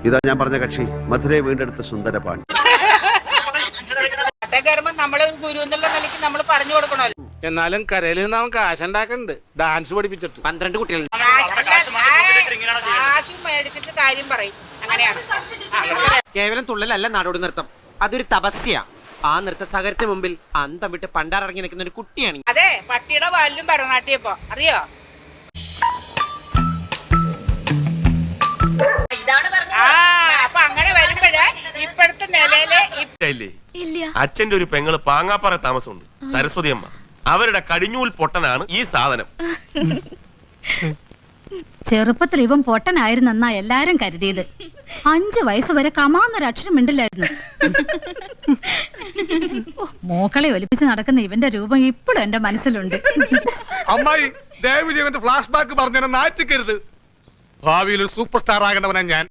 ഇതാ ഞാൻ പറഞ്ഞ കക്ഷി, മധുരയെ വീണ്ടെടുത്ത സുന്ദരപാണി. നമ്മളെ ഒരു ഗുരു എന്നുള്ള നിലയ്ക്ക് നമ്മൾ പറഞ്ഞു കൊടുക്കണല്ലോ. എന്നാലും കരയിൽ നിന്ന് അവൻ കാശുണ്ടാക്കുന്നുണ്ട്, ഡാൻസ് പഠിപ്പിച്ചിട്ട്. 12 കുട്ടികൾ കാശും മേടിച്ചിട്ട് കാര്യം പറയും. അങ്ങനെയാണ്. കേവലം തുള്ളലല്ല നാടോടി നൃത്തം, അതൊരു തപസ്യ. ആ നൃത്ത സാഗരത്തിന് മുമ്പിൽ അന്തം വിട്ട് പണ്ടാറിറങ്ങി നിൽക്കുന്ന ഒരു കുട്ടിയാണ്. അതെ, പട്ടിയുടെ വാലിലും ഭരതനാട്യം ഇപ്പൊ അറിയോ? അപ്പൊ അങ്ങനെ വരുമ്പോഴേ ഇപ്പോഴത്തെ നിലയില് അച്ഛന്റെ ഒരു പെങ്ങള് പാങ്ങാപ്പാറ താമസമുണ്ട്, സരസ്വതി അമ്മ. അവരുടെ കടിഞ്ഞൂൽ പൊട്ടനാണ് ഈ സാധനം. ചെറുപ്പത്തിൽ ഇവൻ പൊട്ടനായിരുന്നെന്നാ എല്ലാരും കരുതിയത്. 5 വയസ്സ് വരെ കമാന്നൊരു അക്ഷരം മിണ്ടില്ലായിരുന്നു. മോക്കളെ ഒലിപ്പിച്ച് നടക്കുന്ന ഇവന്റെ രൂപം ഇപ്പോഴും എന്റെ മനസ്സിലുണ്ട്. അമ്മായി, ദയവ് ചെയ്തിട്ട് ഫ്ലാഷ് ബാക്ക് പറഞ്ഞ നാറ്റിക്കരുത്. ഭാവിയിൽ ഒരു സൂപ്പർ സ്റ്റാർ ആകേണ്ടവനാ ഞാൻ.